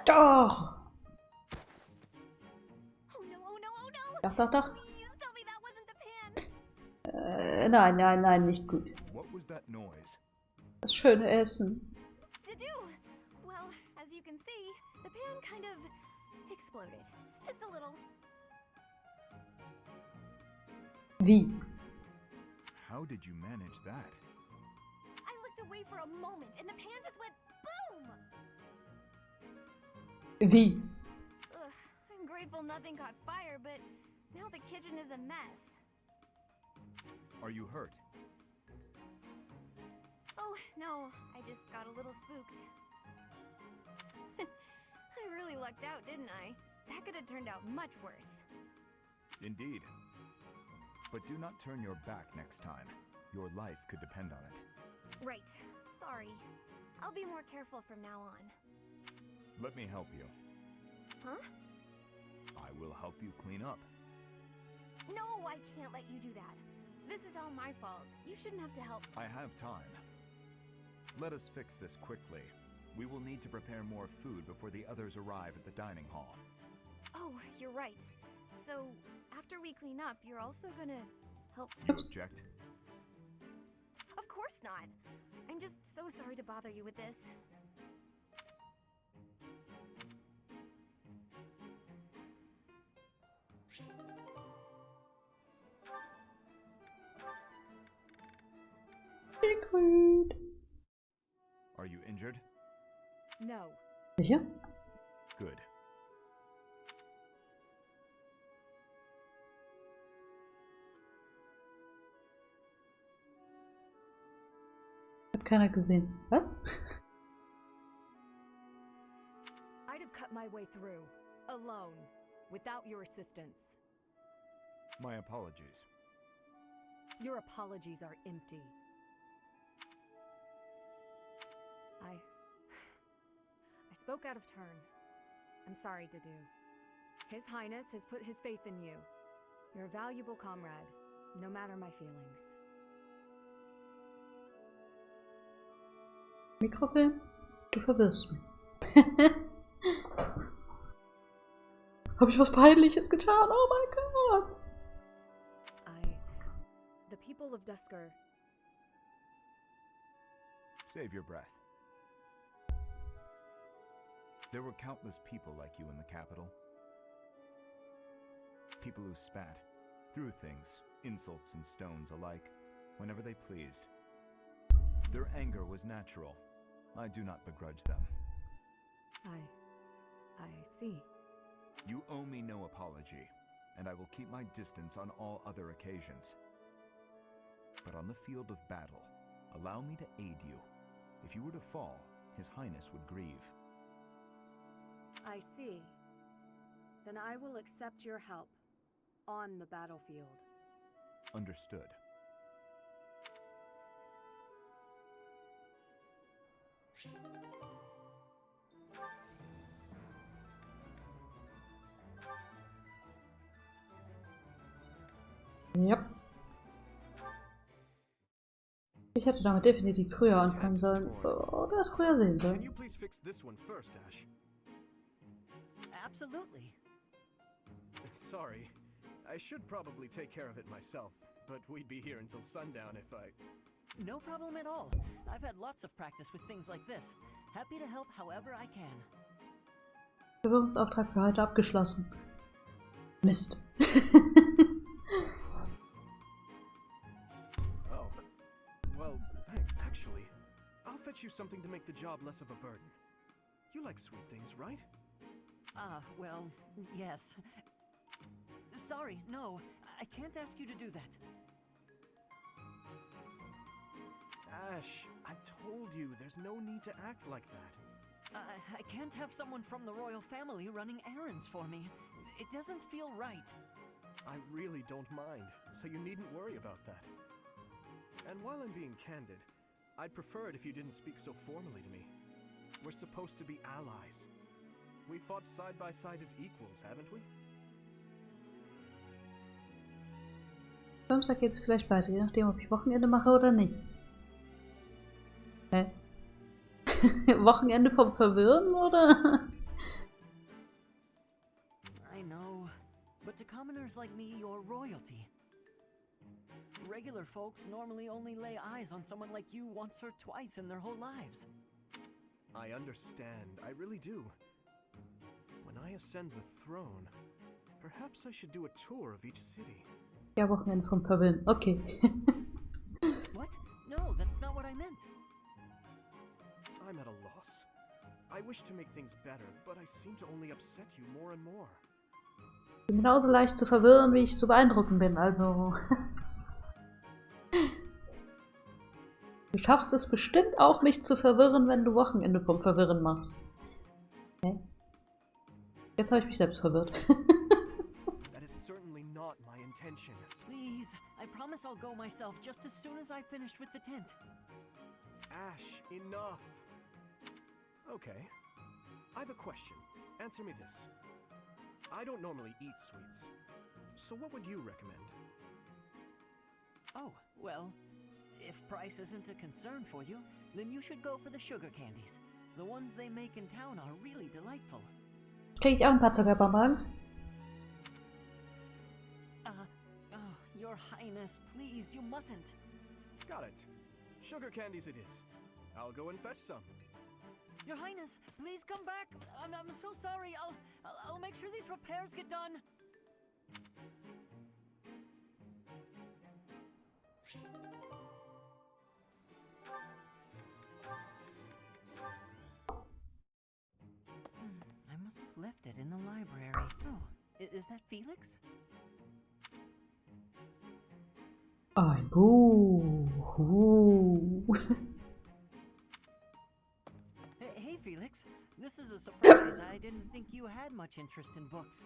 Doch! Oh no, oh no, oh no! Doch, doch, doch. Please tell me that wasn't the pan. Nein, nein, nein, nicht gut. What was that noise? Das schöne Essen. To do. Well, as you can see, the pan kind of exploded. Just a little. Wie? How did you manage that? I looked away for a moment and the pan just went boom! Wie? Ugh, I'm grateful nothing caught fire, but now the kitchen is a mess. Are you hurt? Oh, no, I just got a little spooked. I really lucked out, didn't I? That could have turned out much worse. Indeed. But do not turn your back next time. Your life could depend on it. Right. Sorry. I'll be more careful from now on. Let me help you. Huh? I will help you clean up. No, I can't let you do that. This is all my fault. You shouldn't have to help. I have time. Let us fix this quickly. We will need to prepare more food before the others arrive at the dining hall. Oh, you're right. So, after we clean up, you're also gonna help. You object? Of course not. I'm just so sorry to bother you with this. Secret. Are you injured? No. Sicher? Good. Hat keiner gesehen. Was? I'd have cut my way through, alone, without your assistance. My apologies. Your apologies are empty. I spoke out of turn. I'm sorry, Dudu. His Highness has put his faith in you. You're a valuable comrade, no matter my feelings. Mikrofilm? Du verwirrst mich. Hab ich was Peinliches getan? Oh mein Gott! The people of Dusker. Save your breath. There were countless people like you in the capital. People who spat, threw things, insults and stones alike, whenever they pleased. Their anger was natural. I do not begrudge them. I see. You owe me no apology, and I will keep my distance on all other occasions. But on the field of battle, allow me to aid you. If you were to fall, His Highness would grieve. I see. Then I will accept your help on the battlefield. Understood. Ja. Ich hätte damit definitiv früher anfangen sollen. Oder es früher sehen Can sollen. you please fix this one first, Ash? Absolutely. Sorry. I should probably take care of it myself, but we'd be here until sundown if I... No problem at all. I've had lots of practice with things like this. Happy to help however I can. Bewirkungsauftrag für heute abgeschlossen. Mist. Oh. Well, actually, I'll fetch you something to make the job less of a burden. You like sweet things, right? Well, yes. Sorry, no. I can't ask you to do that. Ash, I've told you, there's no need to act like that. I can't have someone from the royal family running errands for me. It doesn't feel right. I really don't mind, so you needn't worry about that. And while I'm being candid, I'd prefer it if you didn't speak so formally to me. We're supposed to be allies. We fought side by side as equals, haven't we? Samstag geht es vielleicht weiter, je nachdem, ob ich Wochenende mache oder nicht. Hä? Wochenende vom Verwirren, oder? but to commoners like me, you're royalty. Regular folks normally only lay eyes on someone like you once or twice in their whole lives. I understand, I really do. When I ascend the throne, perhaps I should do a tour of each city. Ja, Wochenende vom Verwirren. Okay. What? No, that's not what I meant. I'm at a loss. I wish to make things better, but I seem to only upset you more and more. Ich bin genauso leicht zu verwirren, wie ich zu beeindrucken bin, also. Du schaffst es bestimmt auch, mich zu verwirren, wenn du Wochenende vom Verwirren machst. Hä? Jetzt habe ich mich selbst verwirrt. That is certainly not my intention. Please, I promise I'll go myself just as soon as I've finished with the tent. Ash, enough. Okay. I have a question. Answer me this. I don't normally eat sweets. So what would you recommend? Oh, well, if price isn't a concern for you, then you should go for the sugar candies. The ones they make in town are really delightful. Krieg ich auch ein paar Zuckerbonbons? Oh, Your Highness, please, you mustn't. Got it. Sugar candies it is. I'll go and fetch some. Your Highness, please come back. I'm so sorry. I'll make sure these repairs get done. I must have left it in the library. Oh, is that Felix? Ein Buch. Hey, Felix. This is a surprise. I didn't think you had much interest in books.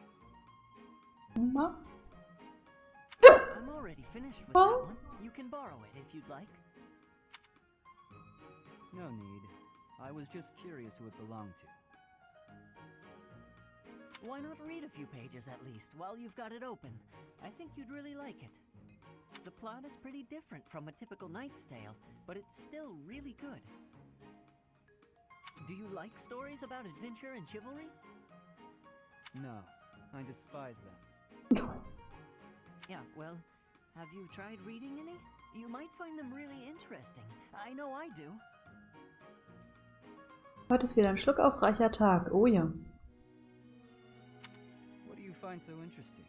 Na? I'm already finished with that one. You can borrow it if you'd like. No need. I was just curious who it belonged to. Why not read a few pages at least while you've got it open? I think you'd really like it. The plot is pretty different from a typical knight's tale, but it's still really good. Do you like stories about adventure and chivalry? No, I despise them. Yeah, well, have you tried reading any? You might find them really interesting. I know I do. Heute ist wieder ein schluckaufreicher Tag. Oh ja. What do you find so interesting?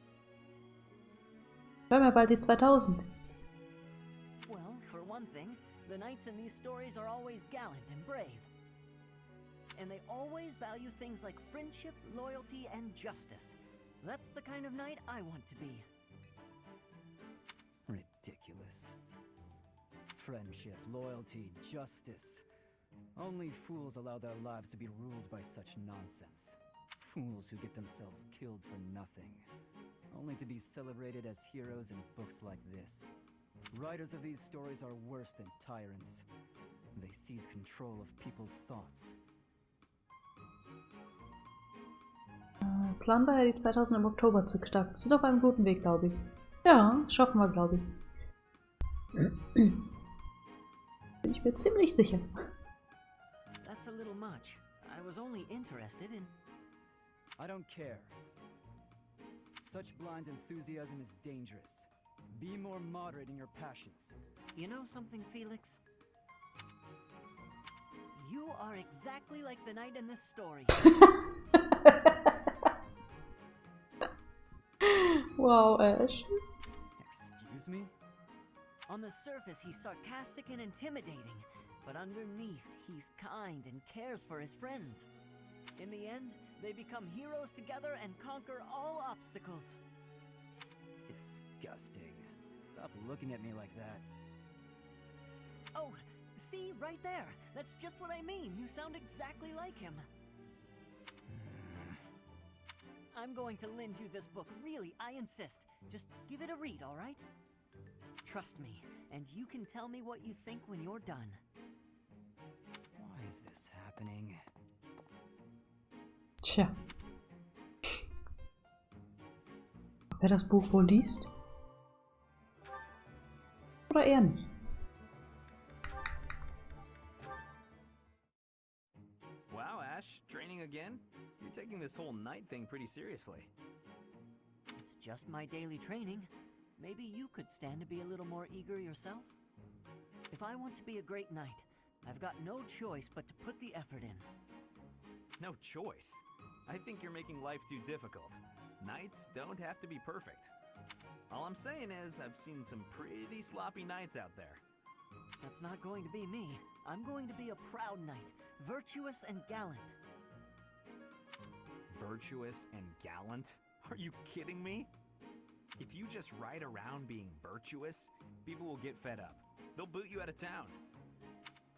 Wir haben ja bald die 2000. Well, for one thing, the knights in these stories are always gallant and brave. And they always value things like friendship, loyalty, and justice. That's the kind of knight I want to be. Ridiculous. Friendship, loyalty, justice. Only fools allow their lives to be ruled by such nonsense. Fools who get themselves killed for nothing. Only to be celebrated as heroes in books like this. Writers of these stories are worse than tyrants. They seize control of people's thoughts. Plan war ja, die 2000 im Oktober zu knacken. Sind auf einem guten Weg, glaube ich. Ja, schaffen wir, glaube ich. Bin ich mir ziemlich sicher. That's a little much. I was only interested in... I don't care. Such blind enthusiasm is dangerous. Be more moderate in your passions. You know something, Felix? You are exactly like the knight in this story. Wow, Ash. Excuse me? On the surface, he's sarcastic and intimidating, but underneath, he's kind and cares for his friends. In the end, they become heroes together and conquer all obstacles. Disgusting. Stop looking at me like that. Oh, see, right there. That's just what I mean. You sound exactly like him. I'm going to lend you this book. Really, I insist. Just give it a read, all right? Trust me, and you can tell me what you think when you're done. Why is this happening? Tja. Wer das Buch wohl liest? Oder eher nicht? Wow, Ash, training again? You're taking this whole night thing pretty seriously. It's just my daily training. Maybe you could stand to be a little more eager yourself? If I want to be a great knight, I've got no choice but to put the effort in. No choice? I think you're making life too difficult. Knights don't have to be perfect. All I'm saying is, I've seen some pretty sloppy knights out there. That's not going to be me. I'm going to be a proud knight, virtuous and gallant. Virtuous and gallant? Are you kidding me? If you just ride around being virtuous, people will get fed up. They'll boot you out of town.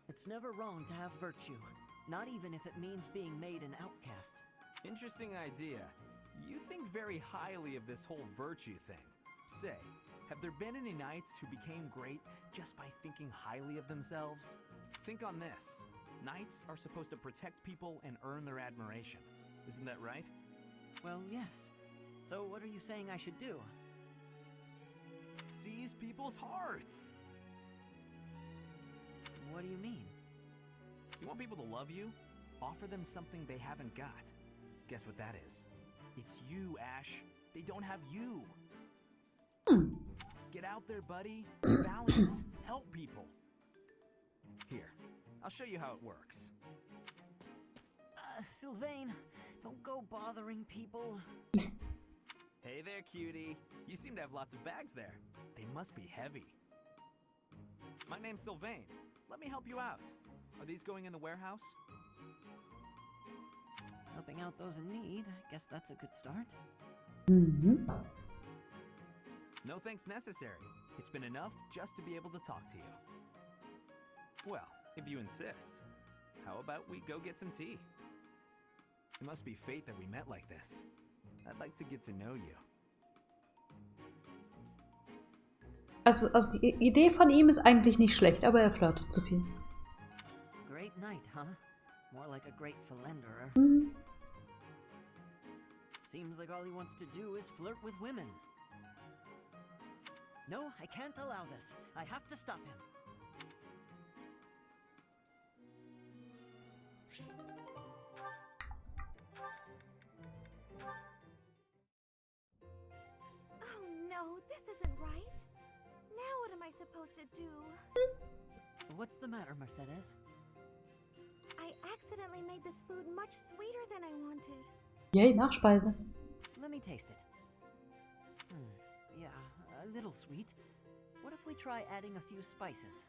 It's never wrong to have virtue, not even if it means being made an outcast. Interesting idea. You think very highly of this whole virtue thing. Say, have there been any knights who became great just by thinking highly of themselves? Think on this. Knights are supposed to protect people and earn their admiration. Isn't that right? Well, yes. So what are you saying I should do? Seize people's hearts! What do you mean? You want people to love you? Offer them something they haven't got. Guess what that is? It's you, Ash. They don't have you. Get out there, buddy. Be valiant. Help people. Here, I'll show you how it works. Sylvain, don't go bothering people. Hey there, cutie. You seem to have lots of bags there. They must be heavy. My name's Sylvain. Let me help you out. Are these going in the warehouse? Helping out those in need, I guess that's a good start. Mhm. No thanks necessary. It's been enough just to be able to talk to you. Well, if you insist. How about we go get some tea? It must be fate that we met like this. I'd like to get to know you. Also die Idee von ihm ist eigentlich nicht schlecht, aber er flirtet zu viel. Great knight, huh? More like a great philanderer. Mhm. Seems like all he wants to do is flirt with women. No, I can't allow this. I have to stop him. Oh no, this isn't right. Now what am I supposed to do? What's the matter, Mercedes? I accidentally made this food much sweeter than I wanted. Yay, Nachspeise. Let me taste it. Yeah, a little sweet. What if we try adding a few spices?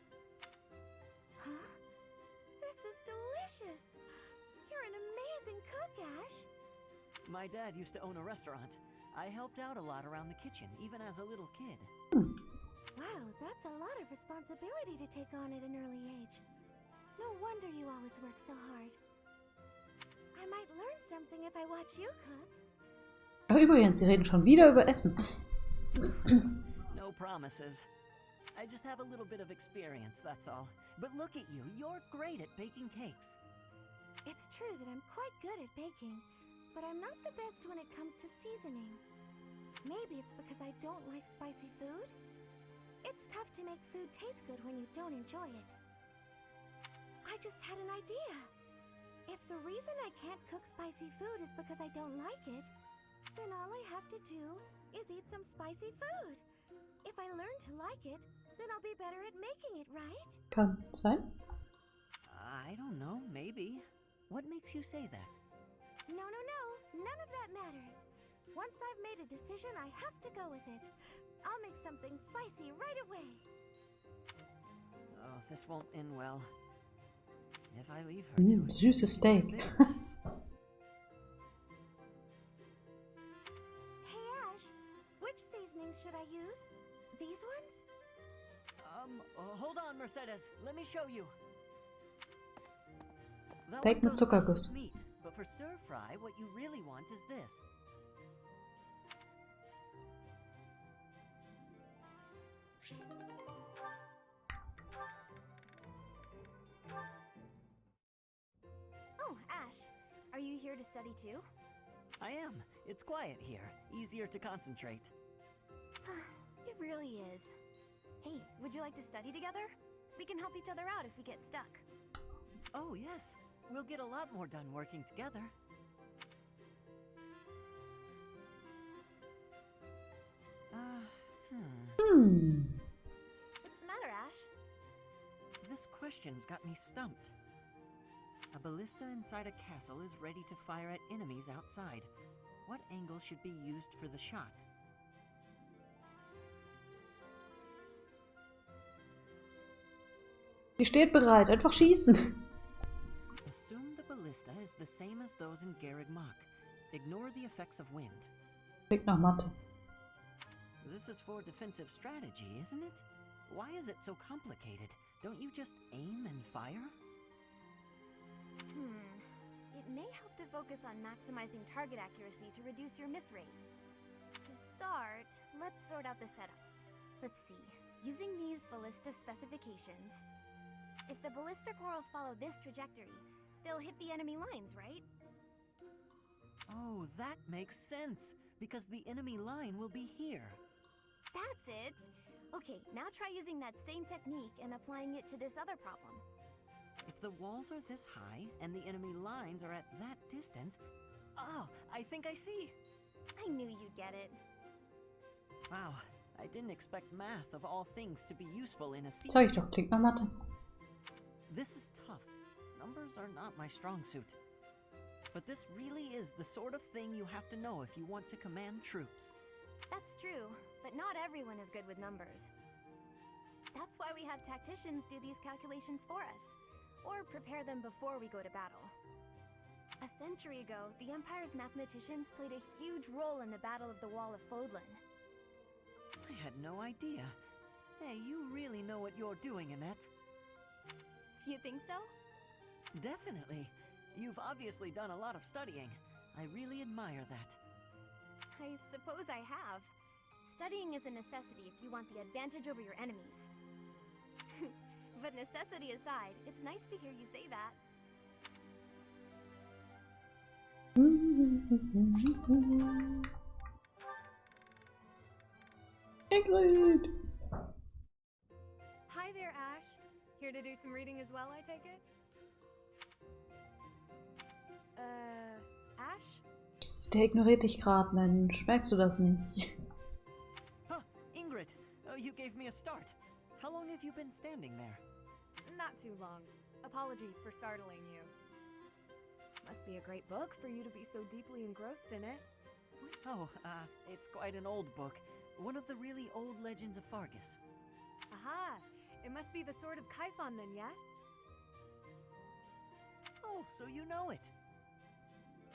Huh? This is delicious. You're an amazing cook, Ash. My dad used to own a restaurant. I helped out a lot around the kitchen, even as a little kid. Wow, that's a lot of responsibility to take on at an early age. No wonder you always work so hard. I might learn something if I watch you cook. Oh, übrigens, sie reden schon wieder über Essen. No promises. I just have a little bit of experience, that's all. But look at you, you're great at baking cakes. It's true that I'm quite good at baking, but I'm not the best when it comes to seasoning. Maybe it's because I don't like spicy food? It's tough to make food taste good when you don't enjoy it. I just had an idea. If the reason I can't cook spicy food is because I don't like it, then all I have to do is eat some spicy food. If I learn to like it, then I'll be better at making it, right? Kann sein. I don't know, maybe. What makes you say that? No, none of that matters. Once I've made a decision, I have to go with it. I'll make something spicy right away. Oh, this won't end well. If I leave her to it, Süßes Steak. bitterness. Hey Ash, which seasonings should I use? These ones? Hold on, Mercedes. Let me show you. That Steak one mit goes best Zuckerguss. with meat, but for stir fry, what you really want is this. Oh, Ash, are you here to study too? I am. It's quiet here. Easier to concentrate. It really is. Hey, would you like to study together? We can help each other out if we get stuck. Oh, yes. We'll get a lot more done working together. What's the matter, Ash? This question's got me stumped. A ballista inside a castle is ready to fire at enemies outside. What angle should be used for the shot? Die steht bereit. Einfach schießen. Assume the ballista is the same as those in Garreg Mach. Ignore the effects of wind. Klingt nach Mathe. This is for defensive strategy, isn't it? Why is it so complicated? Don't you just aim and fire? It may help to focus on maximizing target accuracy to reduce your miss rate. To start, let's sort out the setup. Let's see. Using these ballista specifications, if the ballista corals follow this trajectory, they'll hit the enemy lines, right? Oh, that makes sense, because the enemy line will be here. That's it! Okay, now try using that same technique and applying it to this other problem. If the walls are this high and the enemy lines are at that distance... Oh, I think I see! I knew you'd get it. Wow, I didn't expect math of all things to be useful in a siege. Sag ich doch, klingt nach Mathe. This is tough. Numbers are not my strong suit. But this really is the sort of thing you have to know if you want to command troops. That's true, but not everyone is good with numbers. That's why we have tacticians do these calculations for us, or prepare them before we go to battle. A century ago, the Empire's mathematicians played a huge role in the Battle of the Wall of Fodlan. I had no idea. Hey, you really know what you're doing, Annette. You think so? Definitely. You've obviously done a lot of studying. I really admire that. I suppose I have. Studying is a necessity if you want the advantage over your enemies. But necessity aside, it's nice to hear you say that. Ingrid! Hi there, Ash. Here to do some reading as well, I take it? Ash? Psst, der ignoriert dich gerade, Mensch. Merkst du das nicht? Huh, Ingrid, you gave me a start. How long have you been standing there? Not too long. Apologies for startling you. Must be a great book for you to be so deeply engrossed in it. Oh, it's quite an old book. One of the really old legends of Fargus. Aha! It must be the Sword of Kaifon then, yes? Oh, so you know it.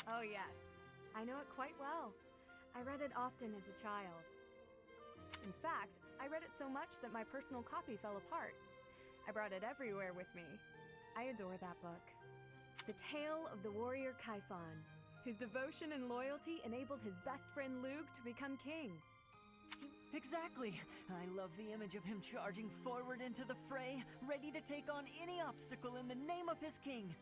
Oh yes. I know it quite well. I read it often as a child. In fact, I read it so much that my personal copy fell apart. I brought it everywhere with me. I adore that book. The tale of the warrior Kaifon, whose devotion and loyalty enabled his best friend Lug to become king. Exactly. I love the image of him charging forward into the fray, ready to take on any obstacle in the name of his king.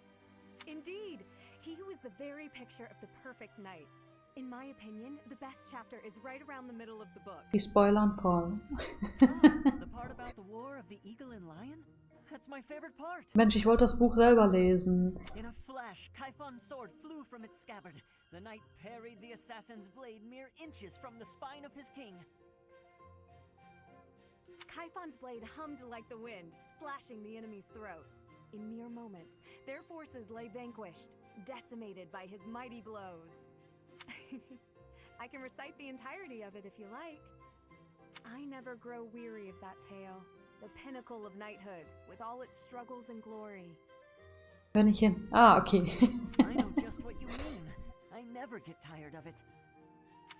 Indeed, he was the very picture of the perfect knight. In my opinion, the best chapter is right around the middle of the book. Die spoilern voll. The part about the war of the eagle and lion? That's my favorite part. Mensch, ich wollte das Buch selber lesen. In a flash, Kaifon's sword flew from its scabbard. The knight parried the assassin's blade mere inches from the spine of his king. Kaifon's blade hummed like the wind, slashing the enemy's throat. In mere moments, their forces lay vanquished, decimated by his mighty blows. I can recite the entirety of it if you like. I never grow weary of that tale, the pinnacle of knighthood, with all its struggles and glory. Hör nicht hin. Ah, okay. I know just what you mean. I never get tired of it.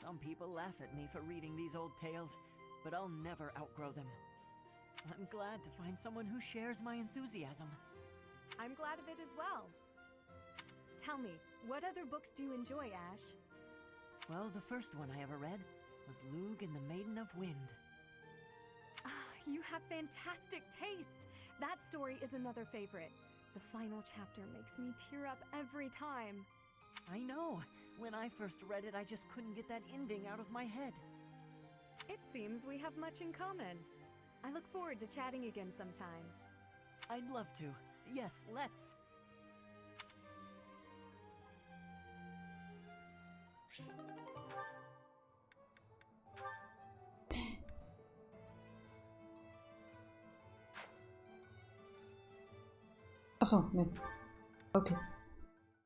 Some people laugh at me for reading these old tales, but I'll never outgrow them. I'm glad to find someone who shares my enthusiasm. I'm glad of it as well. Tell me, what other books do you enjoy, Ash? Well, the first one I ever read was Lug and the Maiden of Wind. You have fantastic taste! That story is another favorite. The final chapter makes me tear up every time. I know. When I first read it, I just couldn't get that ending out of my head. It seems we have much in common. I look forward to chatting again sometime. I'd love to. Yes, let's. Achso, nee. Okay.